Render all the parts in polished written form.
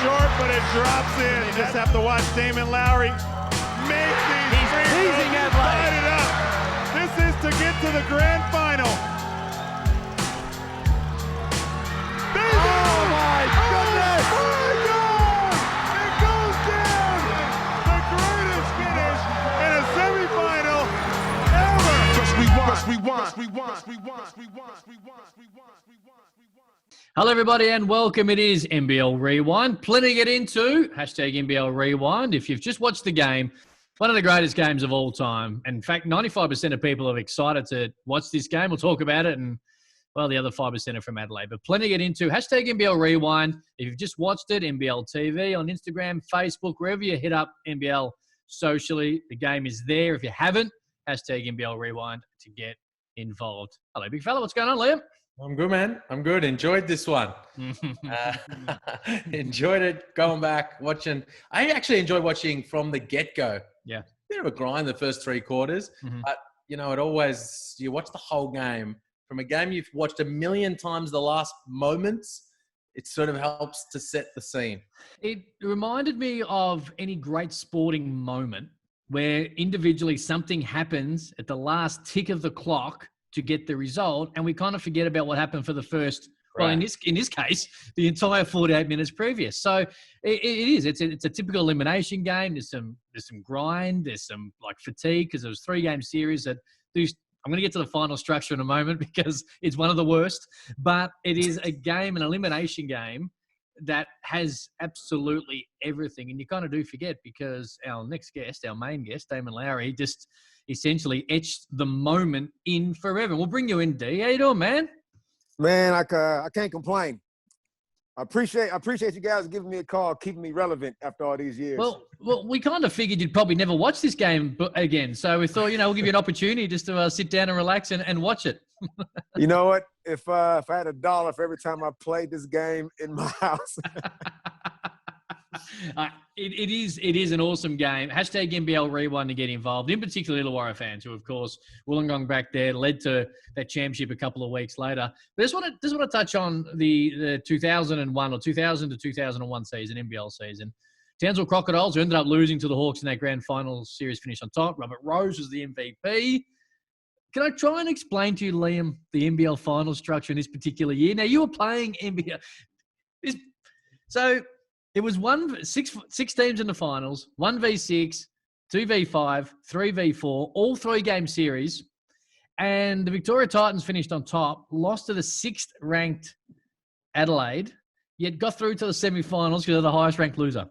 short, but it drops in. You just have to watch Damon Lowery make these free throws and light it up. This is to get to the grand final. Oh my goodness! Oh my God! It goes down. The greatest finish in a semifinal ever. Hello, everybody, and welcome. It is NBL Rewind. Plenty to get into. Hashtag NBL Rewind. If you've just watched the game, one of the greatest games of all time. In fact, 95% of people are excited to watch this game. We'll talk about it, and, well, the other 5% are from Adelaide. But plenty to get into. Hashtag NBL Rewind. If you've just watched it, NBL TV on Instagram, Facebook, wherever you hit up NBL socially, the game is there. If you haven't, hashtag NBL Rewind to get involved. Hello, big fella. What's going on, Liam? I'm good, man. I'm good. Enjoyed this one. Enjoyed it. Going back, watching. I actually enjoyed watching from the get-go. Yeah. Bit of a grind the first three quarters. But, you know, you watch the whole game. From a game you've watched a million times the last moments, it sort of helps to set the scene. It reminded me of any great sporting moment where individually something happens at the last tick of the clock to get the result, and we kind of forget about what happened for the first. Well, in this case, the entire 48 minutes previous. So it is. It's a typical elimination game. There's some grind. There's some like fatigue because it was 3-game series. I'm going to get to the final structure in a moment because it's one of the worst. But it is a game, an elimination game that has absolutely everything, and you kind of do forget because our next guest, our main guest, Damon Lowery, just essentially etched the moment in forever. We'll bring you in, D. How you doing, man? Man, I can't complain. I appreciate you guys giving me a call, keeping me relevant after all these years. Well, we kind of figured you'd probably never watch this game again. So we thought, we'll give you an opportunity just to sit down and relax and watch it. You know what? If I had $1 for every time I played this game in my house. It is an awesome game. Hashtag NBL Rewind to get involved, in particular Illawarra fans who, of course, Wollongong back there led to that championship a couple of weeks later. But I just want to touch on the 2001 or 2000 to 2001 season, NBL season. Townsville Crocodiles, who ended up losing to the Hawks in that grand final series finish on top. Robert Rose was the MVP. Can I try and explain to you, Liam, the NBL final structure in this particular year? Now, you were playing NBL. So it was six teams in the finals, 1v6, 2v5, 3v4, all 3-game series. And the Victoria Titans finished on top, lost to the 6th-ranked Adelaide, yet got through to the semi-finals because they're the highest-ranked loser.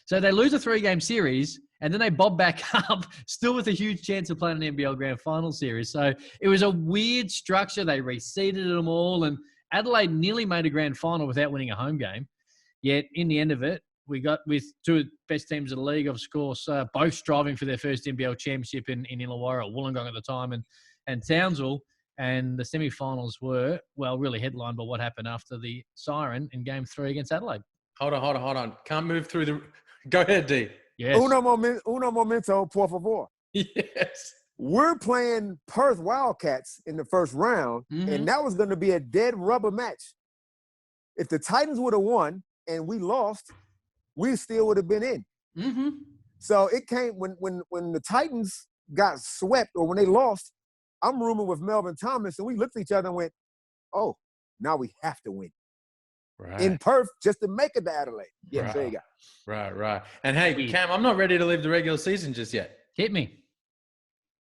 So they lose a 3-game series, and then they bob back up, still with a huge chance of playing an NBL Grand Final series. So it was a weird structure. They reseeded them all, and Adelaide nearly made a grand final without winning a home game. Yet in the end of it, we got with two of the best teams in the league, of course, both striving for their first NBL championship in Illawarra, Wollongong at the time, and Townsville. And the semi-finals were, well, really headlined by what happened after the siren in Game 3 against Adelaide. Hold on. Can't move through the – go ahead, D. Yes. Uno momento, por favor. Yes. We're playing Perth Wildcats in the first round, and that was going to be a dead rubber match. If the Titans would have won and we lost, we still would have been in. So it came when the Titans got swept or when they lost, I'm rooming with Melvin Thomas, and we looked at each other and went, oh, now we have to win. Right. In Perth just to make it to Adelaide. Yeah, right. There you go. Right. And, hey, Cam, I'm not ready to leave the regular season just yet. Hit me.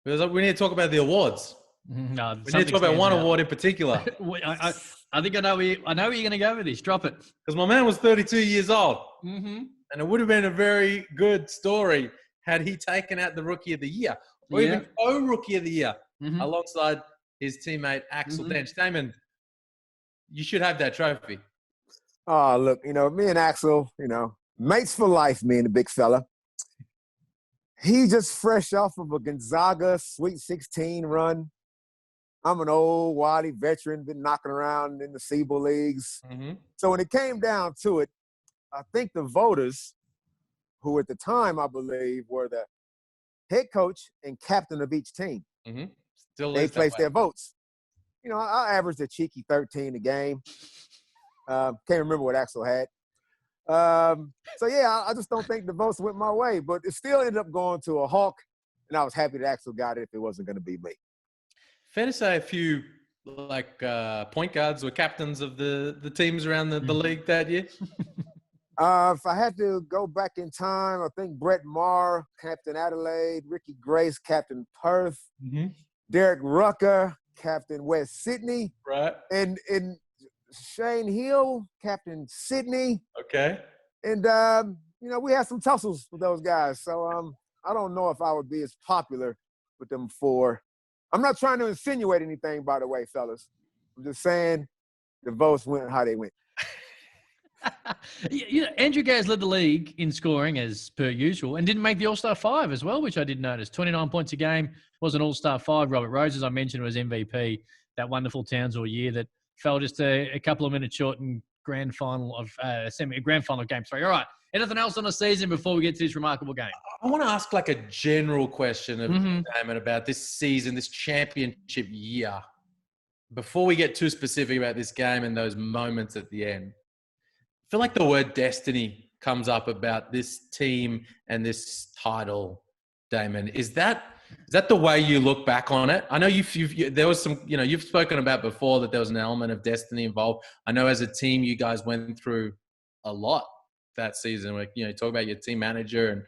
Because we need to talk about the awards. No, we need to talk about one award in particular. I think I know where you're going to go with this. Drop it. Because my man was 32 years old. And it would have been a very good story had he taken out the Rookie of the Year or even co-Rookie of the Year alongside his teammate Axel Dench. Damon, you should have that trophy. Oh, look, me and Axel, mates for life, me and the big fella. He just fresh off of a Gonzaga Sweet 16 run. I'm an old, wily veteran, been knocking around in the SEBA leagues. So when it came down to it, I think the voters, who at the time, I believe, were the head coach and captain of each team, they placed their votes. I averaged a cheeky 13 a game. Can't remember what Axel had. So yeah, I just don't think the votes went my way, but it still ended up going to a Hawk, and I was happy that Axel got it if it wasn't going to be me. Fair to say a few point guards were captains of the teams around the league that year? If I had to go back in time, I think Brett Maher, captain Adelaide, Ricky Grace, captain Perth, Derek Rucker, captain West Sydney, right, and Shane Hill, captain Sydney. Okay. And we had some tussles with those guys. So I don't know if I would be as popular with them four. I'm not trying to insinuate anything, by the way, fellas. I'm just saying the votes went how they went. Andrew Gaze led the league in scoring as per usual and didn't make the All-Star 5 as well, which I did notice. 29 points a game, was an All-Star 5. Robert Rose, as I mentioned, was MVP that wonderful Townsville year that fell just a couple of minutes short in grand final of game 3. All right. Anything else on the season before we get to this remarkable game? I want to ask a general question of Damon about this season, this championship year. Before we get too specific about this game and those moments at the end, I feel like the word destiny comes up about this team and this title, Damon. Is that the way you look back on it? I know there was some, you've spoken about before that there was an element of destiny involved. I know as a team, you guys went through a lot that season. Talk about your team manager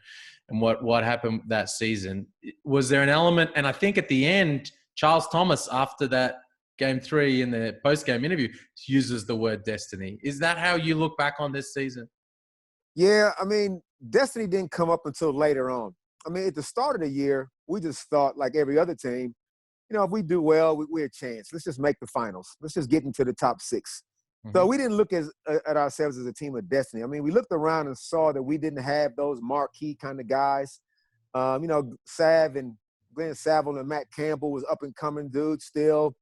and what happened that season. Was there an element? And I think at the end, Charles Thomas, after that game 3 in the post-game interview, uses the word destiny. Is that how you look back on this season? Yeah, destiny didn't come up until later on. At the start of the year, we just thought, like every other team, if we do well, we're a chance. Let's just make the finals. Let's just get into the top 6. So we didn't look at ourselves as a team of destiny. We looked around and saw that we didn't have those marquee kind of guys. Sav and Glenn Saville and Matt Campbell was up-and-coming dudes still.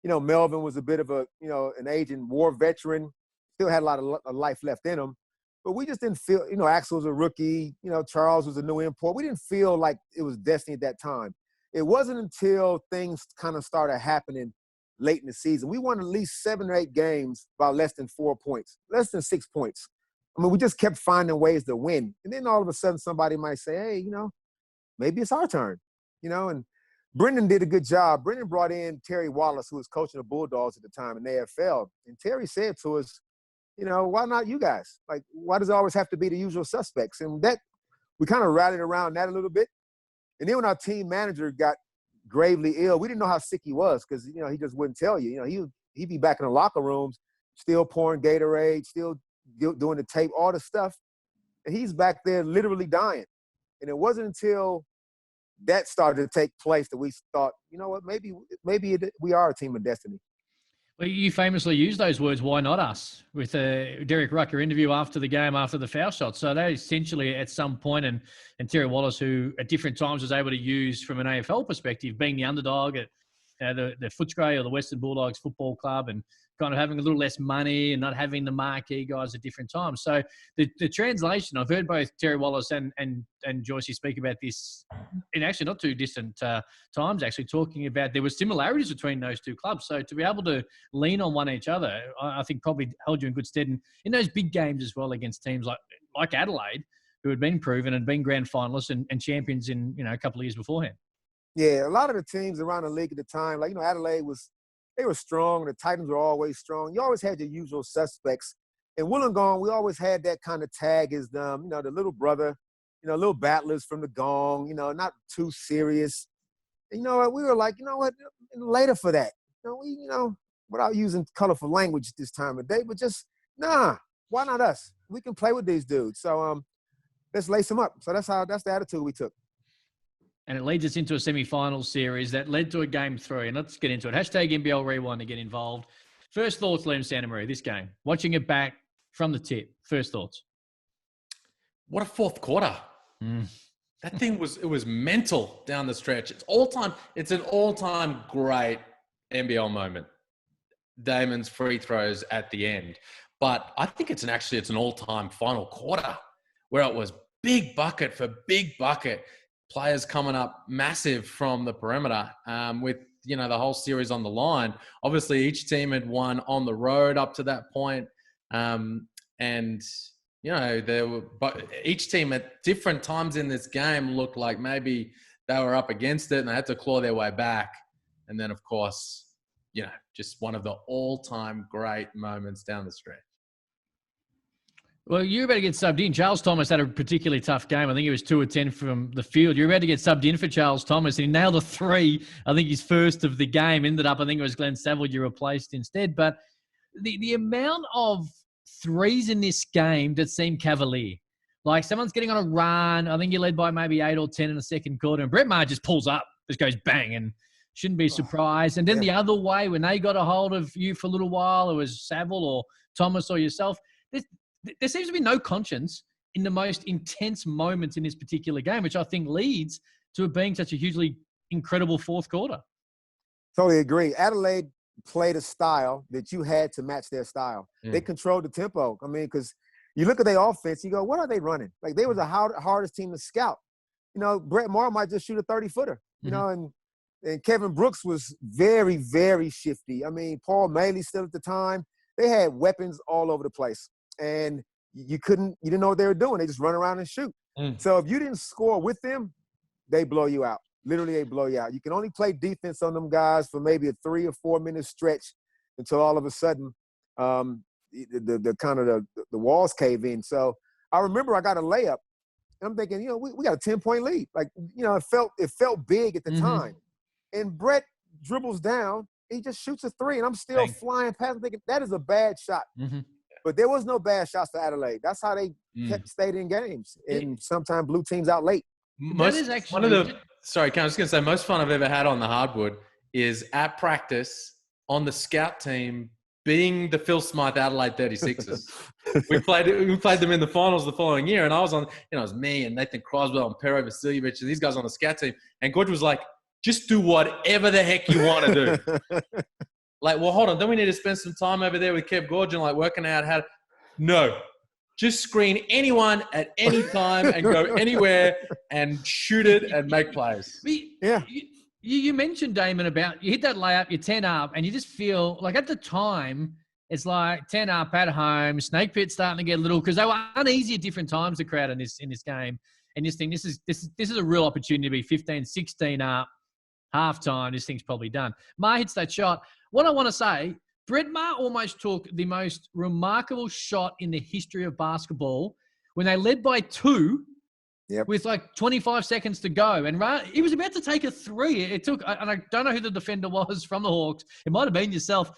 Melvin was a bit of an aging war veteran, still had a lot of life left in him. But we just didn't feel, Axel was a rookie, Charles was a new import. We didn't feel like it was destiny at that time. It wasn't until things kind of started happening late in the season. We won at least 7 or 8 games by less than 4 points, less than 6 points. We just kept finding ways to win. And then all of a sudden somebody might say, hey, maybe it's our turn, and Brendan did a good job. Brendan brought in Terry Wallace, who was coaching the Bulldogs at the time in the AFL. And Terry said to us, why not you guys? Why does it always have to be the usual suspects? And that we kind of rallied around that a little bit. And then when our team manager got gravely ill, we didn't know how sick he was because, he just wouldn't tell you. He'd be back in the locker rooms, still pouring Gatorade, still doing the tape, all the stuff. And he's back there literally dying. And it wasn't until that started to take place that we thought, maybe we are a team of destiny. Well, you famously used those words, why not us, with a Derek Rucker interview after the game, after the foul shot. So that essentially at some point, and Terry Wallace, who at different times was able to use from an AFL perspective, being the underdog at the Footscray or the Western Bulldogs Football Club and kind of having a little less money and not having the marquee guys at different times. So the translation, I've heard both Terry Wallace and Joycey speak about this in actually not too distant times, actually talking about there were similarities between those two clubs. So to be able to lean on one each other, I think probably held you in good stead. And in those big games as well against teams like Adelaide, who had been proven and been grand finalists and champions in, a couple of years beforehand. Yeah, a lot of the teams around the league at the time, Adelaide they were strong. The Titans were always strong. You always had your usual suspects. In Wollongong, we always had that kind of tag as the little brother, little battlers from the gong, not too serious. And, we were like, later for that. Without using colorful language this time of day, but just, why not us? We can play with these dudes. So let's lace them up. So that's the attitude we took. And it leads us into a semi-final series that led to a game 3. And let's get into it. Hashtag NBL Rewind to get involved. First thoughts, Liam Santamaria, this game. Watching it back from the tip. First thoughts. What a fourth quarter. That thing was mental down the stretch. It's an all-time great NBL moment. Damon's free throws at the end. But I think it's an all-time final quarter where it was big bucket for big bucket. Players coming up massive from the perimeter with, the whole series on the line. Obviously, each team had won on the road up to that point. And, but each team at different times in this game looked like maybe they were up against it and they had to claw their way back. And then, of course, just one of the all-time great moments down the stretch. Well, you're about to get subbed in. Charles Thomas had a particularly tough game. I think he was 2 of 10 from the field. You're about to get subbed in for Charles Thomas, and he nailed a 3. I think his first of the game. Ended up, I think it was Glenn Saville you replaced instead. But the amount of threes in this game that seem cavalier. Like someone's getting on a run. I think you're led by maybe 8 or 10 in the second quarter, and Brett Maher just pulls up, just goes bang, and shouldn't be surprised. And then the other way, when they got a hold of you for a little while, it was Saville or Thomas or yourself. There seems to be no conscience in the most intense moments in this particular game, which I think leads to it being such a hugely incredible fourth quarter. Totally agree. Adelaide played a style that you had to match their style. They controlled the tempo. I mean, because you look at their offense, you go, what are they running? Like, they was the hardest team to scout. Brett Maher might just shoot a 30-footer, and Kevin Brooks was very, very shifty. I mean, Paul Maley still at the time. They had weapons all over the place. And you didn't know what they were doing. They just run around and shoot. So if you didn't score with them, they blow you out. Literally, they blow you out. You can only play defense on them guys for maybe a 3 or 4 minute stretch until all of a sudden the walls cave in. So I remember I got a layup, and I'm thinking, we got a 10-point lead. Like, it felt big at the time. And Brett dribbles down. He just shoots a 3, and I'm still flying past him thinking, that is a bad shot. But there was no bad shots for Adelaide. That's how they stayed in games. And sometimes blew teams out late. Sorry, Ken, I was going to say, most fun I've ever had on the hardwood is at practice on the scout team being the Phil Smythe Adelaide 36ers. we played them in the finals the following year, and I was on, it was me and Nathan Croswell and Pero Vasiljevic and these guys on the scout team. And Gorge was like, just do whatever the heck you want to do. Like, well, hold on. Then we need to spend some time over there with Kev Gorgon, like working out how to – no. Just screen anyone at any time and go anywhere and shoot it and make plays. Yeah. You mentioned, Damon, about you hit that layup, you're 10 up, and you just feel like at the time it's like 10 up at home, Snake Pit starting to get a little – because they were uneasy at different times, the crowd in this game. And you just think this is a real opportunity to be 15, 16 up, halftime. This thing's probably done. Maher hits that shot. What I want to say, Brett Maher almost took the most remarkable shot in the history of basketball when they led by 2 with like 25 seconds to go. And he was about to take a 3. It took, and I don't know who the defender was from the Hawks. It might have been yourself.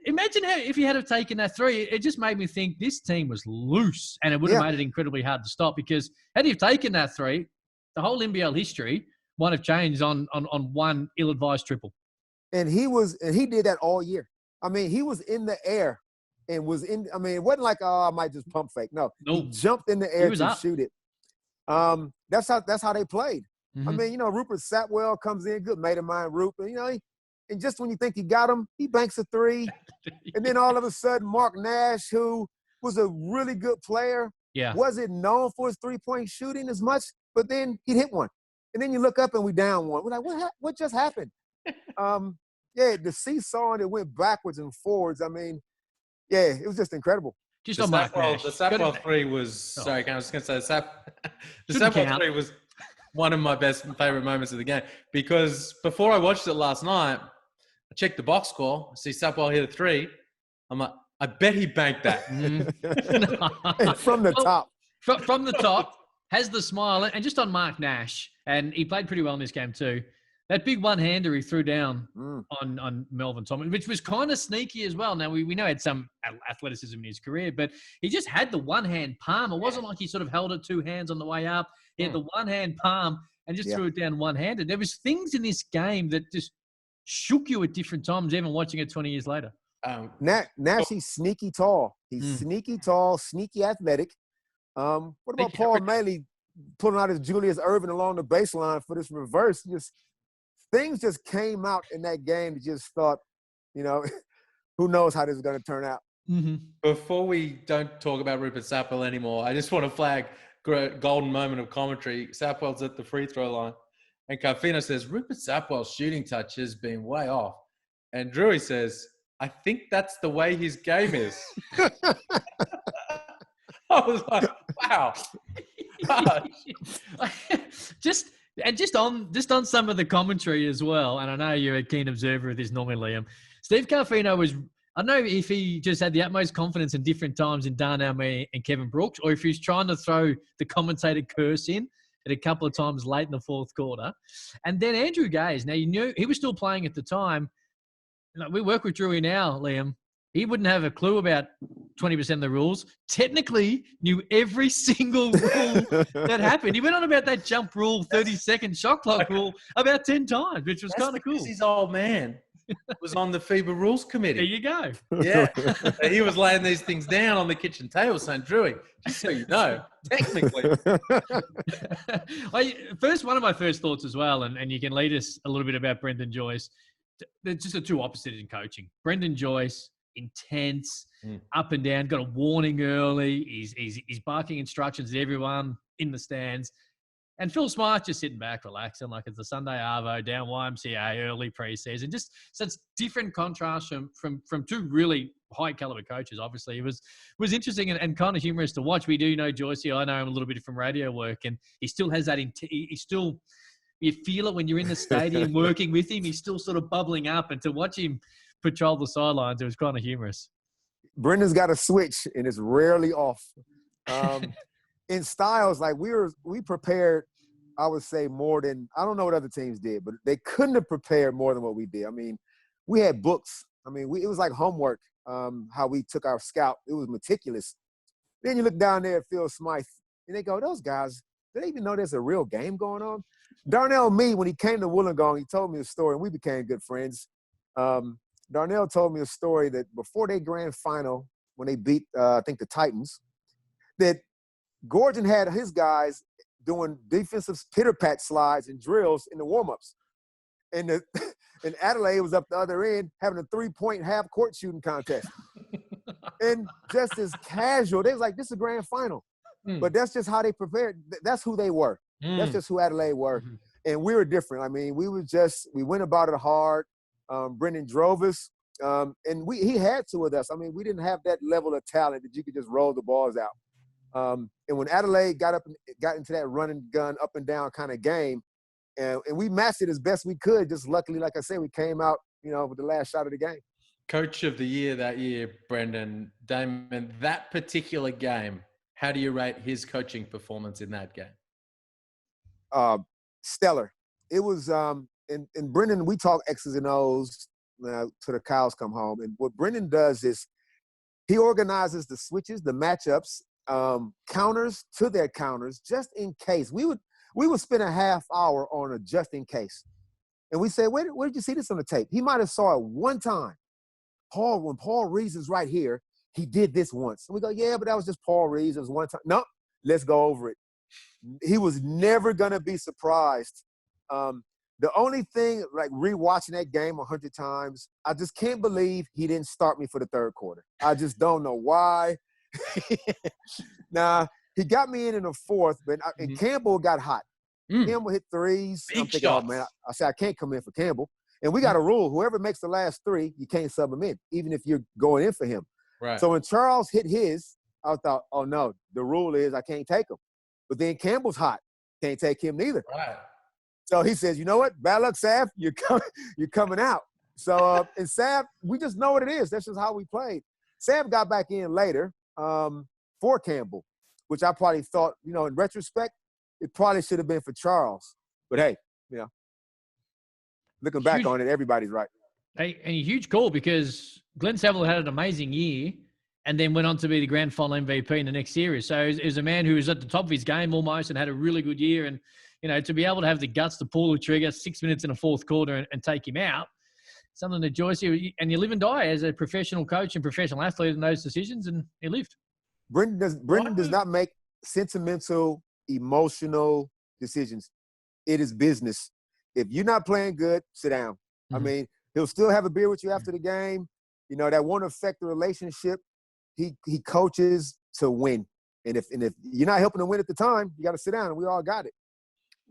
Imagine if you had taken that 3, it just made me think this team was loose, and it would have made it incredibly hard to stop, because had he taken that 3, the whole NBL history might have changed on one ill-advised triple. And he did that all year. I mean, he was in the air and was in – I mean, it wasn't like, I might just pump fake. No, he jumped in the air to shoot it. That's how they played. I mean, Rupert Satwell comes in, good mate of mine, Rupert. And just when you think you got him, he banks a 3. And then all of a sudden, Mark Nash, who was a really good player, wasn't known for his three-point shooting as much, but then he'd hit one. And then you look up and we down 1. We're like, what just happened? The seesaw, and it went backwards and forwards. I mean, it was just incredible. Just on Mark Nash. The Sapwell 3 was sorry, I was going to say the Sapwell 3 was one of my best and favorite moments of the game, because before I watched it last night, I checked the box score. I see Sapwell hit a 3. I'm like, I bet he banked that. From the top. From the top, has the smile, and just on Mark Nash, and he played pretty well in this game too. That big one-hander he threw down on Melvin Thomas, which was kind of sneaky as well. Now, we know he had some athleticism in his career, but he just had the one-hand palm. It wasn't like he sort of held it 2 hands on the way up. He had the one-hand palm and just threw it down one-handed. There was things in this game that just shook you at different times, even watching it 20 years later. Nash, he's sneaky tall. He's sneaky tall, sneaky athletic. What about Paul Maley pulling out his Julius Erving along the baseline for this reverse? Things just came out in that game that just thought, who knows how this is going to turn out. Before we don't talk about Rupert Sapwell anymore, I just want to flag a golden moment of commentary. Sapwell's at the free throw line, and Carfino says, Rupert Sapwell's shooting touch has been way off. And Drewy says, I think that's the way his game is. I was like, wow. Just on some of the commentary as well, and I know you're a keen observer of this normally, Liam. Steve Carfino was, I don't know if he just had the utmost confidence in different times in Darnell Mee and Kevin Brooks, or if he's trying to throw the commentator curse in at a couple of times late in the fourth quarter. And then Andrew Gaze, now you knew he was still playing at the time. Like, we work with Drewy now, Liam. He wouldn't have a clue about 20% of the rules. Technically, knew every single rule that happened. He went on about that jump rule, 30-second shot clock rule about 10 times, which was kind of cool. His old man was on the FIBA rules committee. There you go. Yeah. He was laying these things down on the kitchen table saying, Drewy, just so you know, technically. One of my first thoughts as well, and you can lead us a little bit about Brendan Joyce. They're just the two opposites in coaching. Brendan Joyce, intense, up and down, got a warning early. He's barking instructions at everyone in the stands. And Phil Smart just sitting back, relaxing, like it's a Sunday Arvo, down YMCA, early preseason. Just such different contrast from two really high caliber coaches. Obviously, it was interesting and kind of humorous to watch. We do know Joycey. I know him a little bit from radio work, and he still has that. You feel it when you're in the stadium working with him. He's still sort of bubbling up, and to watch him patrol the sidelines, it was kind of humorous. Brendan's got a switch, and it's rarely off. In styles, like we prepared, I would say, more than – I don't know what other teams did, but they couldn't have prepared more than what we did. I mean, we had books. I mean, it was like homework, how we took our scout. It was meticulous. Then you look down there at Phil Smythe, and they go, those guys, do they even know there's a real game going on? Darnell Mee, when he came to Wollongong, he told me a story, and we became good friends. Darnell told me a story that before their grand final, when they beat, I think, the Titans, that Gordon had his guys doing defensive pitter-pat slides and drills in the warm-ups. And Adelaide was up the other end having a 3-point half-court shooting contest. And just as casual, they was like, this is a grand final. But that's just how they prepared. That's who they were. That's just who Adelaide were. And we were different. I mean, we went about it hard. Brendan drove us. And he had to with us. I mean, we didn't have that level of talent that you could just roll the balls out. And when Adelaide got into that run and gun, up and down kind of game, and we matched it as best we could. Just luckily, like I said, we came out, with the last shot of the game. Coach of the year that year, Brendan, Damon, that particular game, how do you rate his coaching performance in that game? Stellar. It was, and Brendan, we talk X's and O's to the cows come home. And what Brendan does is he organizes the switches, the matchups, counters to their counters, just in case. We would spend a half hour on a just in case. And we say, where did you see this on the tape? He might have saw it one time. When Paul Reeves is right here, he did this once. And we go, yeah, but that was just Paul Reeves. It was one time. No, let's go over it. He was never going to be surprised. The only thing, like rewatching that game 100 times, I just can't believe he didn't start me for the third quarter. I just don't know why. Now, he got me in the fourth, but and Campbell got hot. Campbell hit threes. Big I'm thinking, shots. oh, man, I said, I can't come in for Campbell. And we got a rule. Whoever makes the last three, you can't sub him in, even if you're going in for him. Right. So when Charles hit his, I thought, oh, no, the rule is I can't take him. But then Campbell's hot. Can't take him neither. Right. So he says, you know what? Bad luck, Sav. You're coming out. So, and Sav, we just know what it is. That's just how we played. Sav got back in later for Campbell, which I probably thought, in retrospect, it probably should have been for Charles. But, hey, looking back on it, everybody's right. Hey, and a huge call because Glenn Saville had an amazing year and then went on to be the grand final MVP in the next series. So is a man who was at the top of his game almost and had a really good year. And, to be able to have the guts to pull the trigger 6 minutes in the fourth quarter and take him out, something that Joyce, and you live and die as a professional coach and professional athlete in those decisions, and he lived. Brendan does not make sentimental, emotional decisions. It is business. If you're not playing good, sit down. I mean, he'll still have a beer with you after the game. That won't affect the relationship. He coaches to win. And if you're not helping him win at the time, you got to sit down, and we all got it.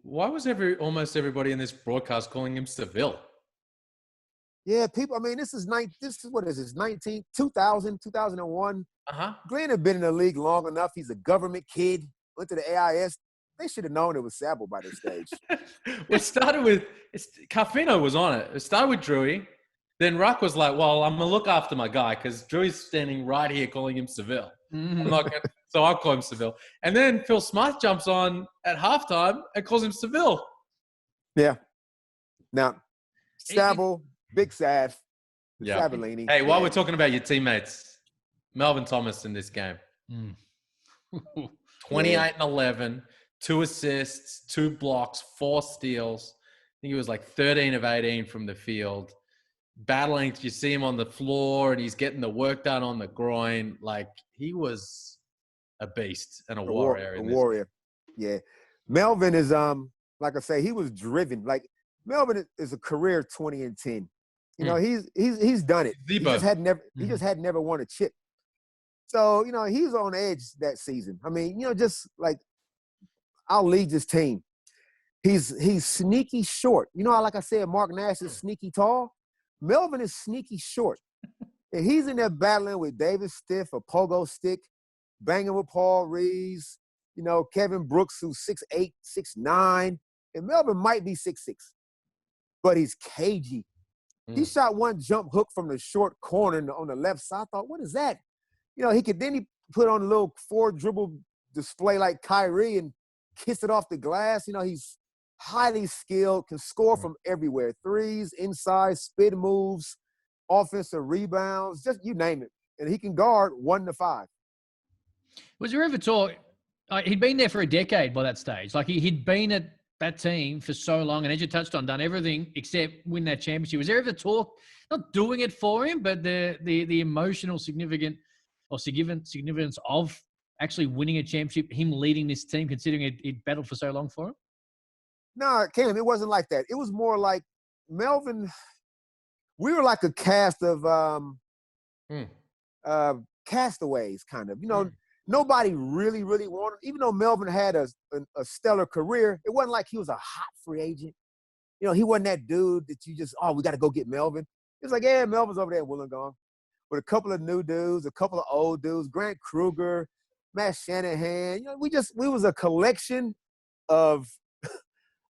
Why was almost everybody in this broadcast calling him Seville? Yeah, people. I mean, this is what is this? 2001. Glenn had been in the league long enough. He's a government kid. Went to the AIS. They should have known it was Sabo by this stage. It started with Carfino was on it. It started with Drewy. Then Ruck was like, "Well, I'm gonna look after my guy because Drew's standing right here calling him Seville. So I'll call him Seville." And then Phil Smythe jumps on at halftime and calls him Seville. Yeah. Now, Sabo, Big Sav, Savellini. Hey, while we're talking about your teammates, Melvin Thomas in this game. 28 and 11, 2 assists, 2 blocks, 4 steals. I think he was like 13 of 18 from the field. Battling, you see him on the floor and he's getting the work done on the groin. Like, he was a beast and a warrior. A warrior. Yeah. Melvin is, like I say, he was driven. Like, Melvin is a career 20 and 10. You know, he's done it. He just had never won a chip. So, you know, he was on edge that season. I mean, you know, just like, I'll lead this team. He's sneaky short. You know how, like I said, Mark Nash is sneaky tall? Melvin is sneaky short. And he's in there battling with David Stiff, a pogo stick, banging with Paul Reeves, you know, Kevin Brooks, who's 6'8", 6'9", and Melvin might be 6'6", but he's cagey. He shot one jump hook from the short corner on the left side. I thought, what is that? You know, he put on a little 4-dribble display like Kyrie and kiss it off the glass. You know, he's highly skilled, can score from everywhere. Threes, inside, spin moves, offensive rebounds, just you name it. And he can guard 1 to 5. Was there ever talk? He'd been there for a decade by that stage. Like he'd been at that team for so long, and as you touched on, done everything except win that championship. Was there ever talk, not doing it for him, but the emotional significance of actually winning a championship, him leading this team, considering it battled for so long for him? No, Cam, it wasn't like that. It was more like Melvin. We were like a cast of castaways, kind of. You know, nobody really wanted. Even though Melvin had a stellar career, it wasn't like he was a hot free agent. You know, he wasn't that dude that you just, we got to go get Melvin. It was like, yeah, Melvin's over there in Wollongong with a couple of new dudes, a couple of old dudes, Grant Kruger, Matt Shanahan. You know, we was a collection of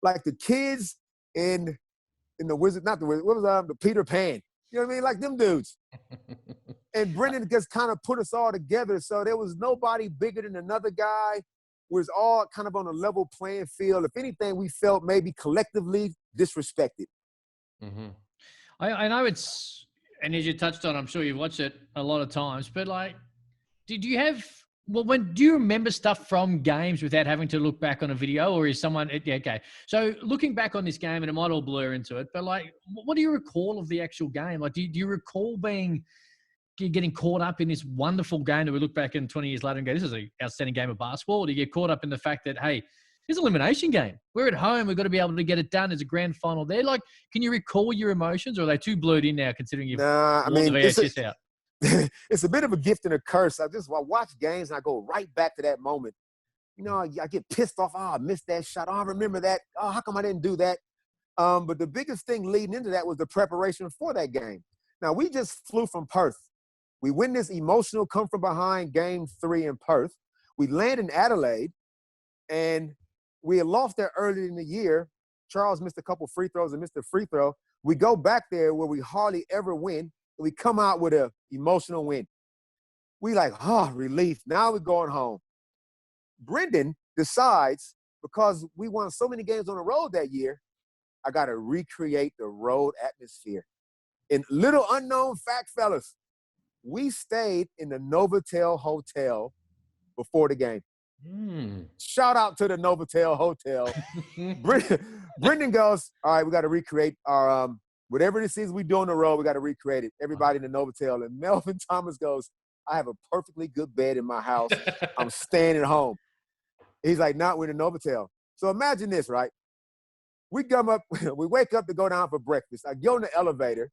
like the kids in the Wizard, not the Wizard, what was the Peter Pan. You know what I mean? Like them dudes. And Brendan just kind of put us all together. So there was nobody bigger than another guy. We was all kind of on a level playing field. If anything, we felt maybe collectively disrespected. I know it's, and as you touched on, I'm sure you've watched it a lot of times, but like, do you remember stuff from games without having to look back on a video, or is someone, okay. So looking back on this game, and it might all blur into it, but like, what do you recall of the actual game? Like, do you recall getting caught up in this wonderful game that we look back in 20 years later and go, this is an outstanding game of basketball? Or do you get caught up in the fact that, hey, it's an elimination game. We're at home. We've got to be able to get it done. There's a grand final there. Like, can you recall your emotions, or are they too blurred in now considering you've I mean, the VHS out? It's a bit of a gift and a curse. I watch games and I go right back to that moment. You know, I get pissed off. I missed that shot. I remember that. How come I didn't do that? But the biggest thing leading into that was the preparation for that game. Now, we just flew from Perth. We win this emotional come from behind game 3 in Perth. We land in Adelaide, and we had lost there early in the year. Charles missed a couple free throws and missed a free throw. We go back there where we hardly ever win, and we come out with an emotional win. We like, relief. Now we're going home. Brendan decides, because we won so many games on the road that year, I got to recreate the road atmosphere. And little unknown fact, fellas, we stayed in the Novotel Hotel before the game. Shout out to the Novotel Hotel. Brendan goes, all right, we got to recreate our whatever this is we do on the road, we got to recreate it. Everybody in the Novotel. And Melvin Thomas goes, I have a perfectly good bed in my house. I'm staying at home. He's like, not with a Novotel. So imagine this, right? We come up, we wake up to go down for breakfast. I go in the elevator.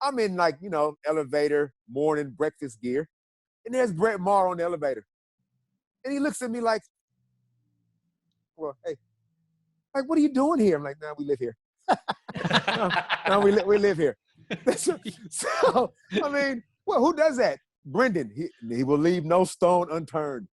I'm in elevator, morning breakfast gear. And there's Brett Maher on the elevator. And he looks at me like, well, hey, like, what are you doing here? I'm like, we live here. no, we live here. So, I mean, well, who does that? Brendan. He will leave no stone unturned.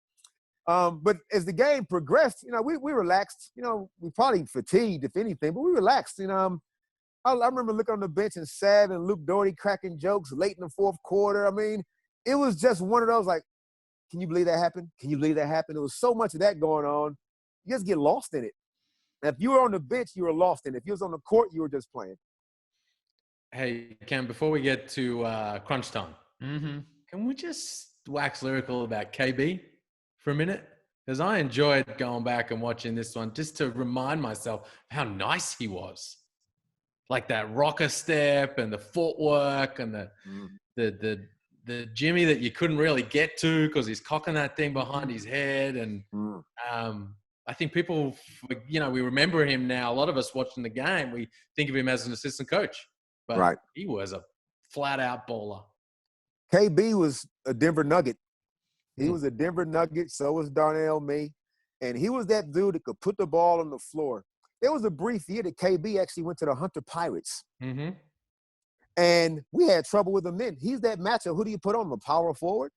But as the game progressed, we relaxed. We probably fatigued, if anything, but we relaxed. I remember looking on the bench and Sav and Luke Doherty cracking jokes late in the fourth quarter. I mean, it was just one of those like, can you believe that happened? Can you believe that happened? There was so much of that going on. You just get lost in it. And if you were on the bench, you were lost in it. If you was on the court, you were just playing. Hey, Cam, before we get to crunch time, can we just wax lyrical about KB for a minute? Because I enjoyed going back and watching this one just to remind myself how nice he was. Like that rocker step and the footwork and the Jimmy that you couldn't really get to because he's cocking that thing behind his head. And I think people, we remember him now. A lot of us watching the game, we think of him as an assistant coach. But he was a flat-out baller. KB was a Denver Nugget. He was a Denver Nugget. So was Darnell Mee. And he was that dude that could put the ball on the floor. There was a brief year that KB actually went to the Hunter Pirates. And we had trouble with him then. He's that matchup. Who do you put on him? A power forward?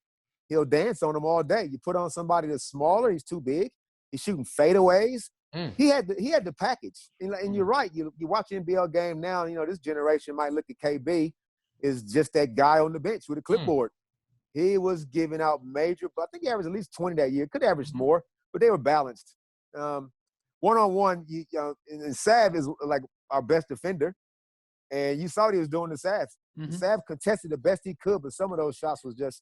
He'll dance on him all day. You put on somebody that's smaller, he's too big. He's shooting fadeaways. He had the package. And you're right. You watch the NBL game now, this generation might look at KB as just that guy on the bench with a clipboard. He was giving out major, but I think he averaged at least 20 that year. Could average more, but they were balanced. One-on-one, and Sav is like our best defender. And you saw what he was doing to Sav. Sav contested the best he could, but some of those shots was just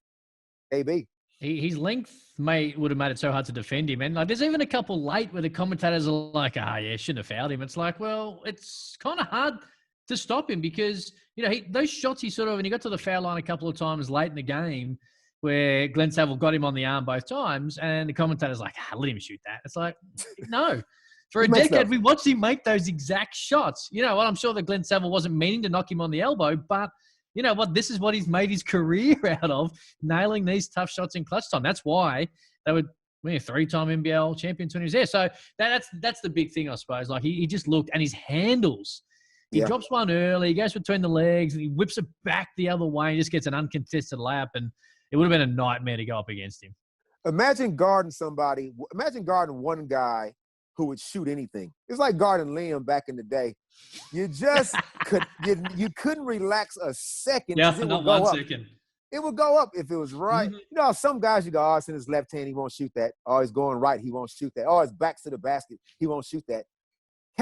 KB. His length would have made it so hard to defend him. And there's even a couple late where the commentators are like, shouldn't have fouled him. It's like, well, it's kind of hard to stop him because, those shots and he got to the foul line a couple of times late in the game where Glenn Saville got him on the arm both times and the commentator's like, let him shoot that. It's like, no. For a decade, we watched him make those exact shots. You know what? I'm sure that Glenn Saville wasn't meaning to knock him on the elbow, but you know what? This is what he's made his career out of, nailing these tough shots in clutch time. That's why they were a 3-time NBL champions when he was there. So that's the big thing, I suppose. Like he just looked, and his handles. He drops one early, he goes between the legs, and he whips it back the other way and just gets an uncontested layup, and it would have been a nightmare to go up against him. Imagine guarding one guy who would shoot anything. It's like guarding Liam back in the day. You just you couldn't relax a second. Yeah, not 1 second. It would go up if it was right. Some guys you go, it's in his left hand, he won't shoot that. Oh, he's going right, he won't shoot that. Oh, his back's to the basket, he won't shoot that.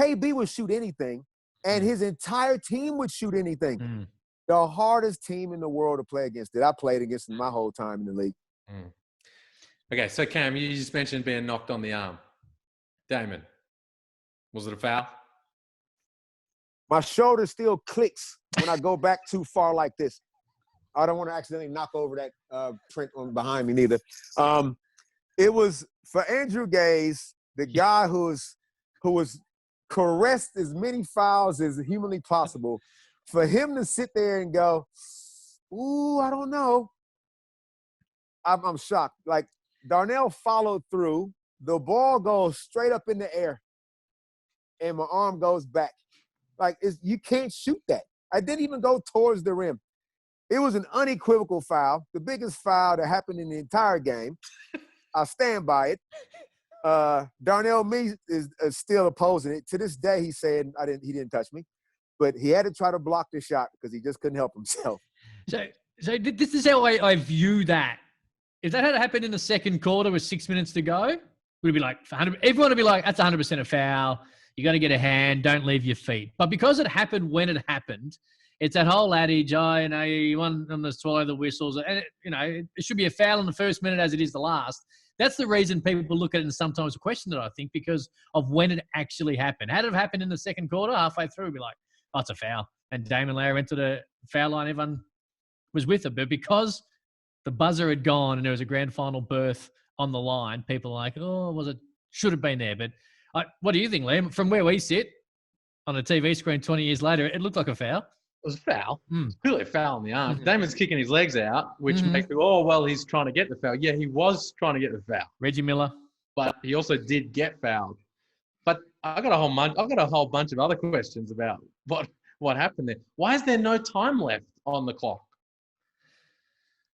KB would shoot anything, and his entire team would shoot anything. The hardest team in the world to play against that I played against my whole time in the league. Okay, so Cam, you just mentioned being knocked on the arm. Damon, was it a foul? My shoulder still clicks when I go back too far like this. I don't want to accidentally knock over that print on behind me neither. It was for Andrew Gaze, the guy who was caressed as many fouls as humanly possible, for him to sit there and go, ooh, I don't know. I'm shocked. Like, Darnell followed through. The ball goes straight up in the air, and my arm goes back. Like, you can't shoot that. I didn't even go towards the rim. It was an unequivocal foul, the biggest foul that happened in the entire game. I'll stand by it. Darnell Mee is still opposing it. To this day, he said he didn't touch me, but he had to try to block the shot because he just couldn't help himself. So this is how I view that. If that had happened in the second quarter with 6 minutes to go, would be like everyone would be like, that's 100% a foul. You got to get a hand. Don't leave your feet. But because it happened when it happened, it's that whole adage, you want them to swallow the whistles. And, it should be a foul in the first minute as it is the last. That's the reason people look at it and sometimes question it, I think, because of when it actually happened. Had it happened in the second quarter, halfway through, it'd be like, oh, it's a foul. And Damon Lowery went to the foul line. Everyone was with it. But because the buzzer had gone and there was a grand final berth on the line, people are like, oh, should have been there. But what do you think, Liam? From where we sit on a TV screen 20 years later, it looked like a foul. It was a foul. It's clearly a foul on the arm. Damon's kicking his legs out, which makes me, he's trying to get the foul. Yeah, he was trying to get the foul. Reggie Miller. But he also did get fouled. But I've got a whole bunch of other questions about what happened there. Why is there no time left on the clock?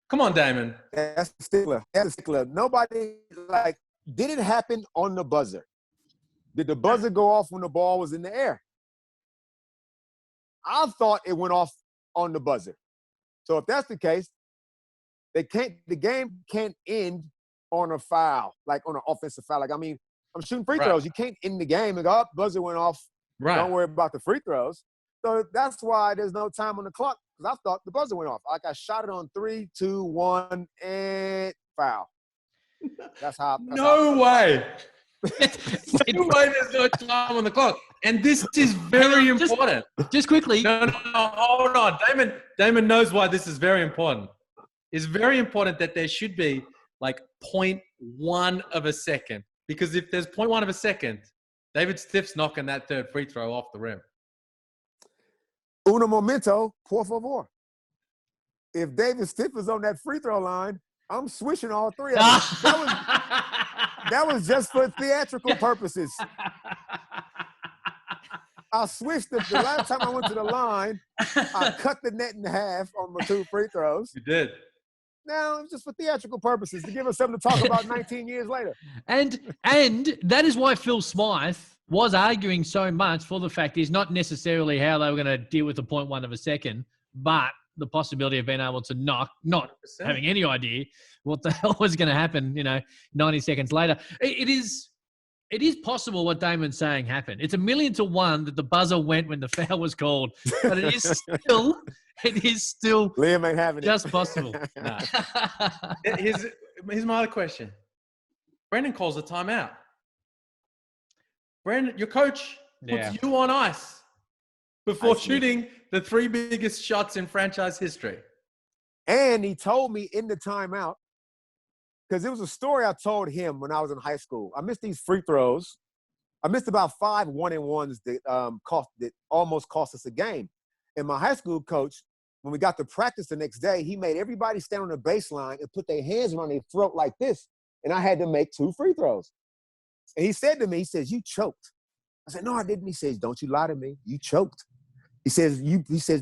Come on, Damon. That's the stickler. That's the stickler. Nobody, did it happen on the buzzer? Did the buzzer go off when the ball was in the air? I thought it went off on the buzzer. So if that's the case, the game can't end on a foul, like on an offensive foul. I'm shooting free throws. You can't end the game and go, oh, buzzer went off. Right. Don't worry about the free throws. So that's why there's no time on the clock, because I thought the buzzer went off. I shot it on 3, 2, 1, and foul. That's how. No way. No way there's no time on the clock. And this is very important. Just quickly. No, hold on. Damon knows why this is very important. It's very important that there should be 0.1 of a second. Because if there's 0.1 of a second, David Stiff's knocking that third free throw off the rim. Uno momento, por favor. If David Stiff is on that free throw line, I'm swishing all three of them. That was just for theatrical purposes. I switched the last time I went to the line, I cut the net in half on my 2 free throws. You did. Now, it's just for theatrical purposes, to give us something to talk about 19 years later. And that is why Phil Smythe was arguing so much for the fact is not necessarily how they were going to deal with the 0.1 of a second, but the possibility of being able to knock, not 100%. Having any idea what the hell was going to happen, 90 seconds later. It is possible what Damon's saying happened. It's 1,000,000 to 1 that the buzzer went when the foul was called, but it is still Liam ain't having just possible. No. Here's my other question. Brendan calls a timeout. Brendan, your coach puts you on ice before shooting the 3 biggest shots in franchise history. And he told me in the timeout, because it was a story I told him when I was in high school. I missed these free throws. I missed about 5 1-and-1s that almost cost us a game. And my high school coach, when we got to practice the next day, he made everybody stand on the baseline and put their hands around their throat like this. And I had to make 2 free throws. And he said to me, he says, "You choked." I said, "No, I didn't." He says, "Don't you lie to me. You choked." He says,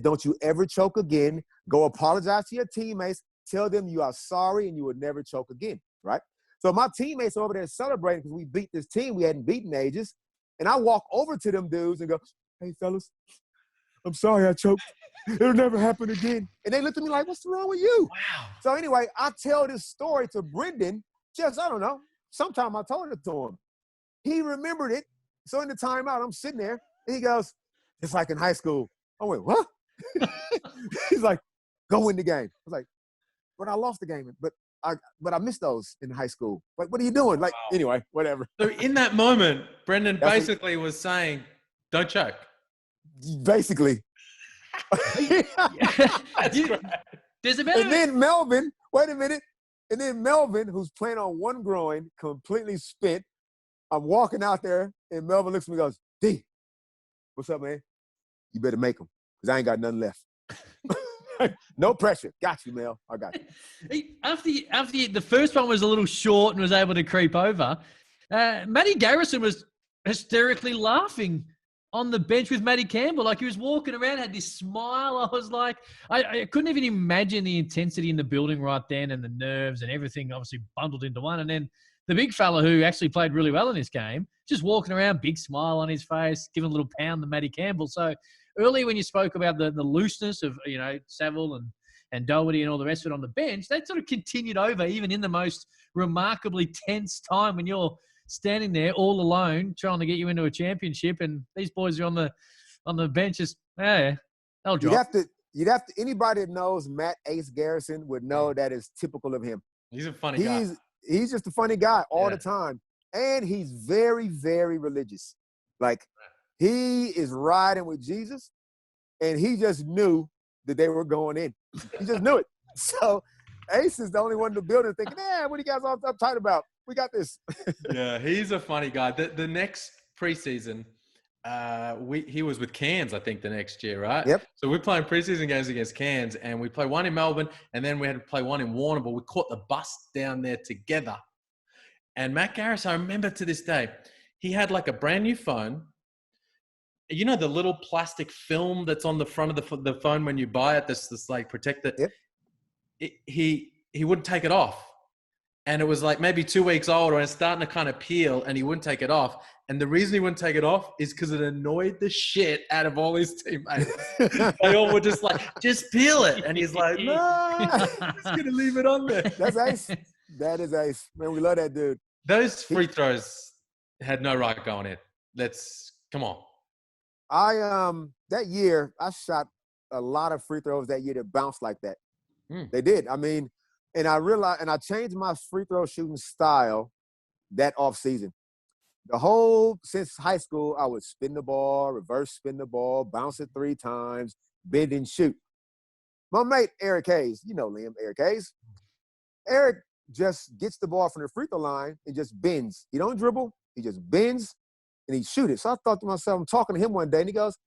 "Don't you ever choke again. Go apologize to your teammates. Tell them you are sorry and you will never choke again," right? So my teammates are over there celebrating because we beat this team we hadn't beaten ages. And I walk over to them dudes and go, "Hey, fellas, I'm sorry I choked. It'll never happen again." And they looked at me like, "What's wrong with you?" Wow. So anyway, I tell this story to Brendan just, I don't know, sometime I told it to him. He remembered it. So in the timeout, I'm sitting there, and he goes, "It's like in high school." I went, "What?" He's like, "Go win the game." I was like, "But I lost the game, but I missed those in high school. Like, what are you doing?" Anyway, whatever. So in that moment, Brendan basically was saying, "Don't choke." Basically. That's great. And then Melvin, wait a minute. And then Melvin, who's playing on one groin, completely spent. I'm walking out there, and Melvin looks at me and goes, "D, what's up, man? You better make them, because I ain't got nothing left." No pressure. Got you, Mel. I got you. After the first one was a little short and was able to creep over, Matty Garrison was hysterically laughing on the bench with Matty Campbell. Like, he was walking around, had this smile. I was like, I couldn't even imagine the intensity in the building right then, and the nerves and everything obviously bundled into one. And then the big fella who actually played really well in this game, just walking around, big smile on his face, giving a little pound to Matty Campbell. So earlier when you spoke about the looseness of, Saville and Doherty and all the rest of it on the bench, that sort of continued over even in the most remarkably tense time when you're standing there all alone trying to get you into a championship, and these boys are on the benches. Yeah, they'll drop. You'd have to. Anybody that knows Matt Ace Garrison would know that is typical of him. He's a funny guy. He's just a funny guy all the time, and he's very, very religious. Like, he is riding with Jesus, and he just knew that they were going in. He just knew it. So Ace is the only one in the building thinking, "What are you guys all uptight about? We got this." Yeah, he's a funny guy. The next preseason, he was with Cairns, I think, the next year, right? Yep. So we're playing preseason games against Cairns, and we play one in Melbourne, and then we had to play one in Warrnambool. We caught the bus down there together. And Matt Garris, I remember to this day, he had like a brand new phone. you know the little plastic film that's on the front of the phone when you buy it, this like protect it. Yep. He wouldn't take it off. And it was like maybe 2 weeks old, and it's starting to kind of peel, and he wouldn't take it off. And the reason he wouldn't take it off is because it annoyed the shit out of all his teammates. They all were just like, just peel it. And he's like, no, I'm just going to leave it on there. That's ace. That is ace. Man, we love that dude. Those free throws had no right going in. Come on. That year, I shot a lot of free throws that year that bounced like that. They did. I mean, and I realized, and I changed my free throw shooting style that off season. Since high school, I would spin the ball, reverse spin the ball, bounce it 3 times, bend and shoot. My mate, Eric Hayes, you know Liam, Eric Hayes. Eric just gets the ball from the free throw line and just bends. He don't dribble. He just bends and he shoot it. So I thought to myself, I'm talking to him one day and he goes,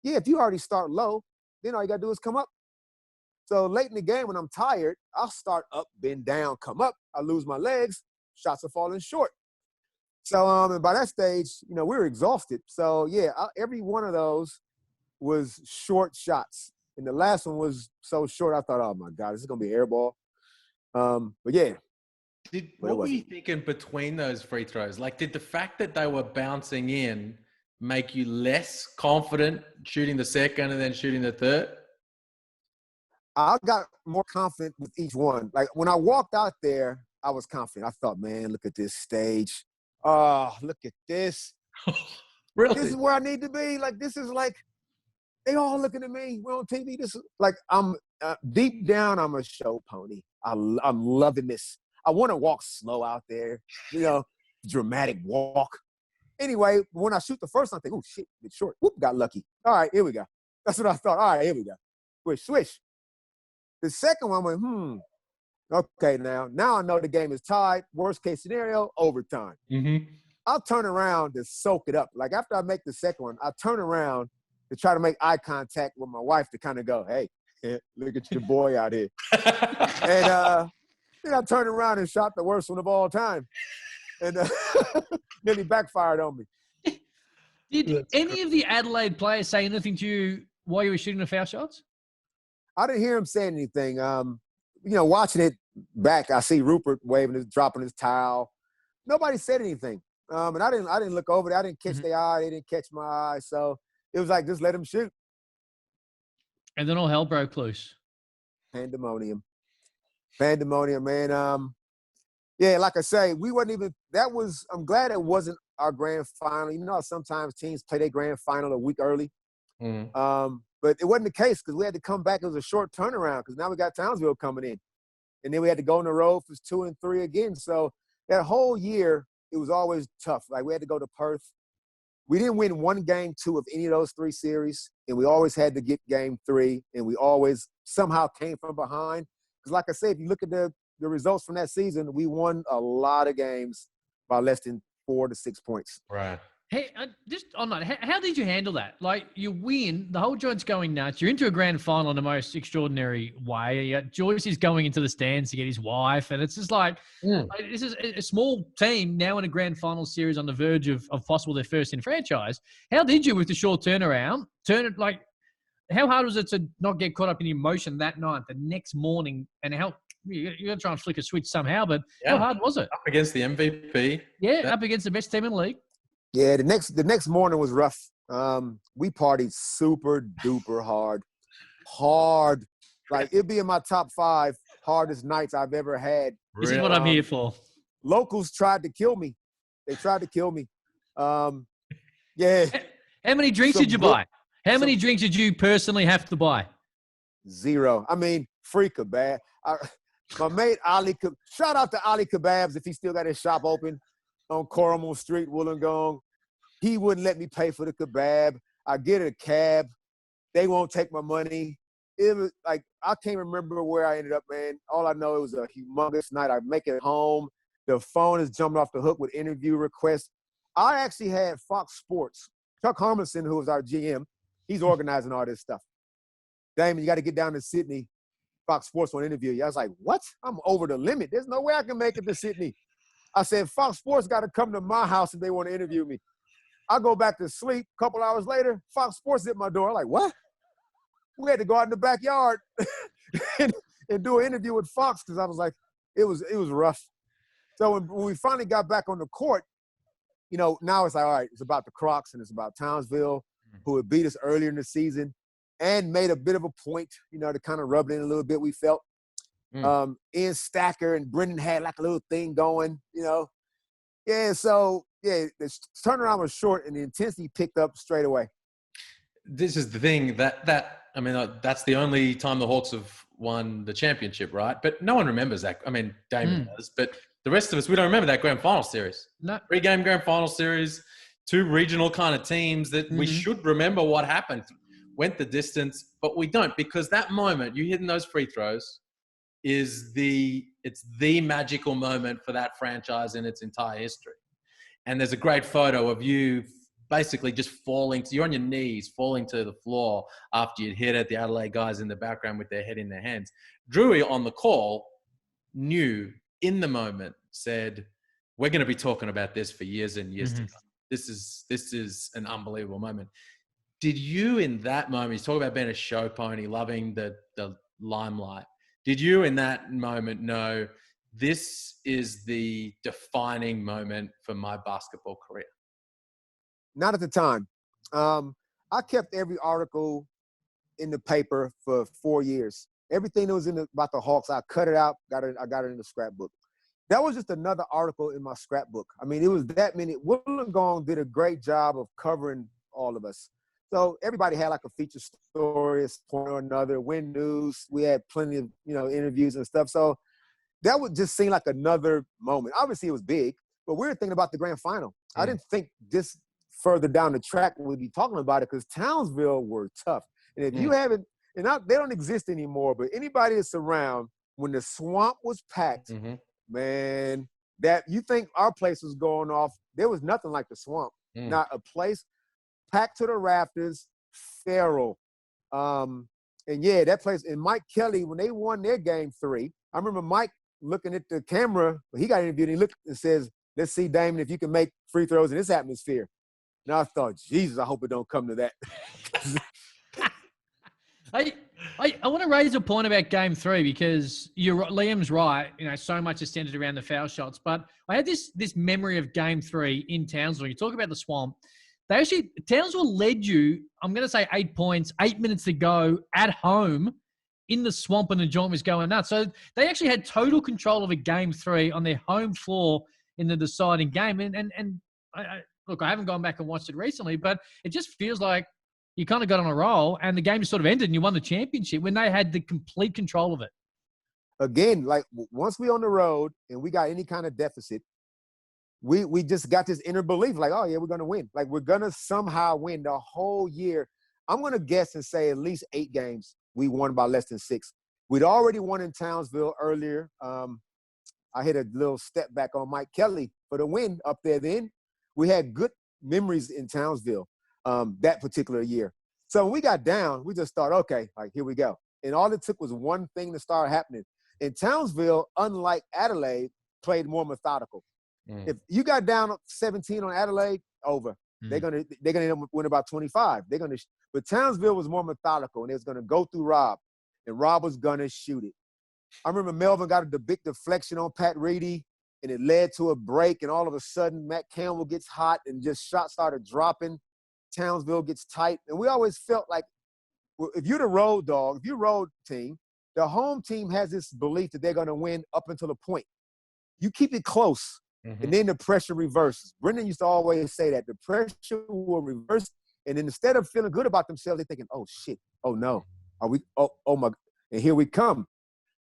yeah, if you already start low, then all you got to do is come up. So late in the game when I'm tired, I'll start up, bend down, come up. I lose my legs. Shots are falling short. So and by that stage, we were exhausted. So, yeah, every one of those was short shots. And the last one was so short, I thought, oh, my God, this is going to be air ball. But, yeah. What were you thinking between those free throws? Like, did the fact that they were bouncing in make you less confident shooting the second and then shooting the third? I got more confident with each one. Like, when I walked out there, I was confident. I thought, man, look at this stage. Oh, look at this. Really? This is where I need to be. Like, this is like, they all looking at me. We're on TV. This is like, I'm deep down, I'm a show pony. I'm loving this. I want to walk slow out there, dramatic walk. Anyway, when I shoot the first one, I think, oh, shit, it's short. Whoop, got lucky. All right, here we go. That's what I thought. All right, here we go. Swish. The second one went, okay, now I know the game is tied. Worst case scenario, overtime. Mm-hmm. I'll turn around to soak it up. Like after I make the second one, I turn around to try to make eye contact with my wife to kind of go, hey, look at your boy out here. And then I turned around and shot the worst one of all time. And then he backfired on me. Did any of the Adelaide players say anything to you while you were shooting the foul shots? I didn't hear him saying anything. Watching it back, I see Rupert dropping his towel. Nobody said anything. And I didn't look over there. I didn't catch their eye. They didn't catch my eye. So it was like, just let him shoot. And then all hell broke loose. Pandemonium, man. Yeah, like I say, we wasn't even – I'm glad it wasn't our grand final. Sometimes teams play their grand final a week early. Mm-hmm. But it wasn't the case because we had to come back. It was a short turnaround because now we got Townsville coming in. And then we had to go on the road for 2 and 3 again. So that whole year, it was always tough. Like, we had to go to Perth. We didn't win one game 2 of any of those 3 series, and we always had to get game 3, and we always somehow came from behind. Because like I said, if you look at the results from that season, we won a lot of games by less than 4 to 6 points. Right. Hey, just on that, how did you handle that? Like, you win, the whole joint's going nuts. You're into a grand final in the most extraordinary way. Joyce is going into the stands to get his wife, and it's just like, this is a small team now in a grand final series on the verge of possible their first in franchise. How did you, with the short turnaround, how hard was it to not get caught up in emotion that night, the next morning, and how you're going to try and flick a switch somehow, but how hard was it? Up against the MVP. Yeah, up against the best team in the league. Yeah, the next morning was rough. We partied super duper hard. Like, it'd be in my top 5 hardest nights I've ever had. This is what I'm here for. Locals tried to kill me. They tried to kill me. Yeah. How many drinks did you buy? How many drinks did you personally have to buy? 0. I mean, free kebab. My mate Ali, shout out to Ali Kebabs if he still got his shop open on Coromel Street, Wollongong. He wouldn't let me pay for the kebab. I get a cab. They won't take my money. It was like, I can't remember where I ended up, man. All I know, it was a humongous night. I make it home. The phone is jumping off the hook with interview requests. I actually had Fox Sports. Chuck Harmonson, who was our GM, he's organizing all this stuff. Damon, you got to get down to Sydney. Fox Sports want to interview you. I was like, what? I'm over the limit. There's no way I can make it to Sydney. I said, Fox Sports got to come to my house if they want to interview me. I go back to sleep. A couple hours later, Fox Sports hit my door. I'm like, what? We had to go out in the backyard and do an interview with Fox because I was like, it was rough. So when we finally got back on the court, you know, now it's like, all right, it's about the Crocs and it's about Townsville, who had beat us earlier in the season and made a bit of a point, you know, to kind of rub it in a little bit, we felt. Ian Stacker and Brendan had like a little thing going, you know. Yeah, so, yeah, the turnaround was short and the intensity picked up straight away. This is the thing I mean, that's the only time the Hawks have won the championship, right? But no one remembers that. I mean, Damon does, but the rest of us, we don't remember that grand final series. No. 3-game grand final series, 2 regional kind of teams that we should remember what happened, went the distance, but we don't, because that moment, you hitting those free throws, it's the magical moment for that franchise in its entire history. And there's a great photo of you basically just you're on your knees, falling to the floor after you'd hit it. The Adelaide guys in the background with their head in their hands. Drewy on the call knew in the moment, said, we're going to be talking about this for years and years to come. This is an unbelievable moment. Did you in that moment, you talk about being a show pony, loving the limelight. Did you in that moment know this is the defining moment for my basketball career? Not at the time. I kept every article in the paper for 4 years. Everything that was about the Hawks, I cut it out, I got it in the scrapbook. That was just another article in my scrapbook. I mean, it was that many. Wollongong did a great job of covering all of us. So everybody had like a feature story, a point or another, win news. We had plenty of, you know, interviews and stuff. So that would just seem like another moment. Obviously, it was big, but we were thinking about the grand final. I didn't think this further down the track we'd be talking about it because Townsville were tough. And if you haven't, and they don't exist anymore, but anybody that's around, when the swamp was packed, man, that you think our place was going off, there was nothing like the swamp. Not a place packed to the rafters, feral. And yeah, that place, and Mike Kelly, when they won their game 3, I remember Mike looking at the camera, he got interviewed, and he looked and says, let's see, Damon, if you can make free throws in this atmosphere. And I thought, Jesus, I hope it don't come to that. I want to raise a point about Game 3 because Liam's right. You know, so much is centered around the foul shots. But I had this memory of Game 3 in Townsville. You talk about the swamp. Townsville led you, I'm going to say 8 points, 8 minutes to go at home in the swamp and the joint was going nuts. So they actually had total control of a Game 3 on their home floor in the deciding game. And look, I haven't gone back and watched it recently, but it just feels like you kind of got on a roll and the game just sort of ended and you won the championship when they had the complete control of it. Again, like once we on the road and we got any kind of deficit, we just got this inner belief like, oh, yeah, we're going to win. Like we're going to somehow win the whole year. I'm going to guess and say at least 8 games we won by less than 6. We'd already won in Townsville earlier. I hit a little step back on Mike Kelly for the win up there then. We had good memories in Townsville that particular year. So when we got down, we just thought, okay, like here we go. And all it took was one thing to start happening. And Townsville, unlike Adelaide, played more methodical. If you got down 17 on Adelaide, over. They're gonna end up winning about 25. But Townsville was more methodical, and they was gonna go through Rob, and Rob was gonna shoot it. I remember Melvin got a big deflection on Pat Reedy, and it led to a break, and all of a sudden Matt Campbell gets hot, and just shots started dropping. Townsville gets tight, and we always felt like if you're the road dog, if you're road team, the home team has this belief that they're gonna win up until a point. You keep it close. And then the pressure reverses. Brendan used to always say that the pressure will reverse, and then instead of feeling good about themselves, they're thinking, "Oh shit! Oh no! Are we? Oh my!" And here we come.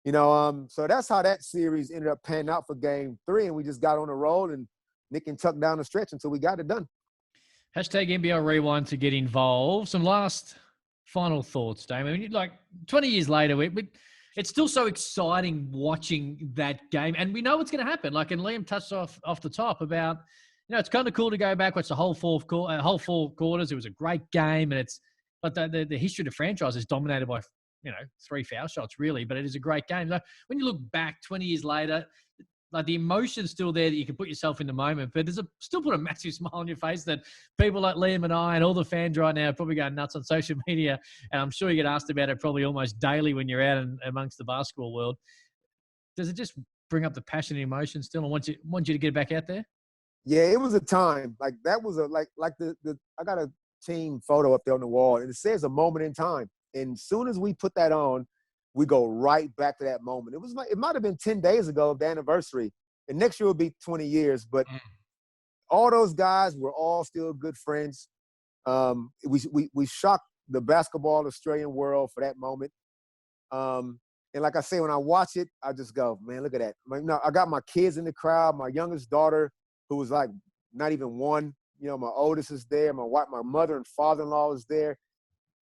You know, so that's how that series ended up panning out for Game 3, and we just got on the roll and nick and tuck down the stretch until we got it done. Hashtag NBL Rewind to get involved. Some last final thoughts, Damon. Like 20 years later, it's still so exciting watching that game. And we know what's going to happen. Like, and Liam touched off the top about, you know, it's kind of cool to go back, watch the whole four quarters. It was a great game. But the history of the franchise is dominated by, you know, 3 foul shots, really. But it is a great game. Like, when you look back 20 years later, like the emotion's still there that you can put yourself in the moment, but there's still put a massive smile on your face that people like Liam and I and all the fans right now are probably going nuts on social media. And I'm sure you get asked about it probably almost daily when you're out amongst the basketball world. Does it just bring up the passion and emotion still and want you to get back out there? Yeah, it was a time. Like that was I got a team photo up there on the wall, and it says a moment in time. And as soon as we put that on, we go right back to that moment. It might have been 10 days ago of the anniversary, and next year will be 20 years. But all those guys were all still good friends. We shocked the basketball Australian world for that moment. And like I say, when I watch it, I just go, man, look at that. I got my kids in the crowd. My youngest daughter, who was like not even one. You know, my oldest is there. My mother and father-in-law is there.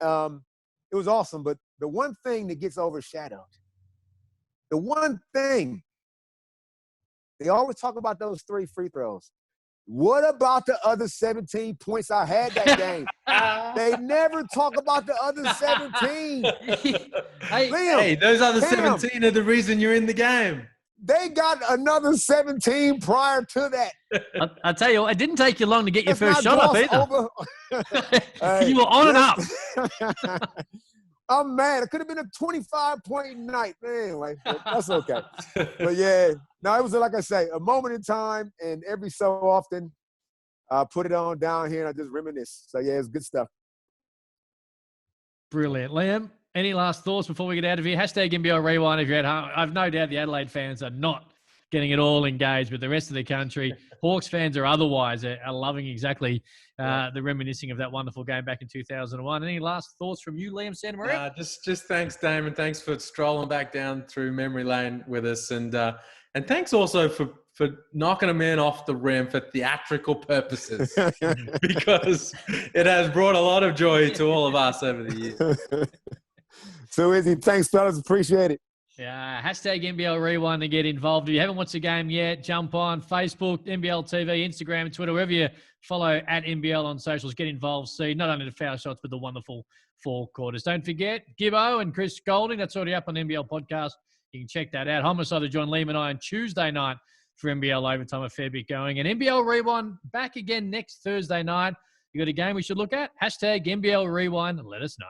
It was awesome, but the one thing that gets overshadowed, the one thing, they always talk about those 3 free throws. What about the other 17 points I had that game? They never talk about the other 17. Hey, those other 17 are the reason you're in the game. They got another 17 prior to that. I tell you, it didn't take you long to get your first shot up either. Hey, you were on and up. I'm mad. It could have been a 25-point night. Anyway, that's okay. But, yeah, no, it was, like I say, a moment in time, and every so often I put it on down here and I just reminisce. So, yeah, it's good stuff. Brilliant. Liam, any last thoughts before we get out of here? Hashtag NBL Rewind if you're at home. I've no doubt the Adelaide fans are not getting it all engaged, but the rest of the country, Hawks fans or otherwise, are loving exactly the reminiscing of that wonderful game back in 2001. Any last thoughts from you, Liam Santamaria? Just thanks, Damon. Thanks for strolling back down through memory lane with us, and thanks also for knocking a man off the rim for theatrical purposes, because it has brought a lot of joy to all of us over the years. So easy. Thanks, fellas. Appreciate it. Yeah, hashtag NBL Rewind to get involved. If you haven't watched the game yet, jump on Facebook, NBL TV, Instagram, Twitter, wherever you follow at NBL on socials. Get involved. See not only the foul shots, but the wonderful 4 quarters. Don't forget, Gibbo and Chris Golding. That's already up on NBL Podcast. You can check that out. Homicide to join Liam and I on Tuesday night for NBL Overtime, a fair bit going. And NBL Rewind back again next Thursday night. You got a game we should look at? Hashtag NBL Rewind. Let us know.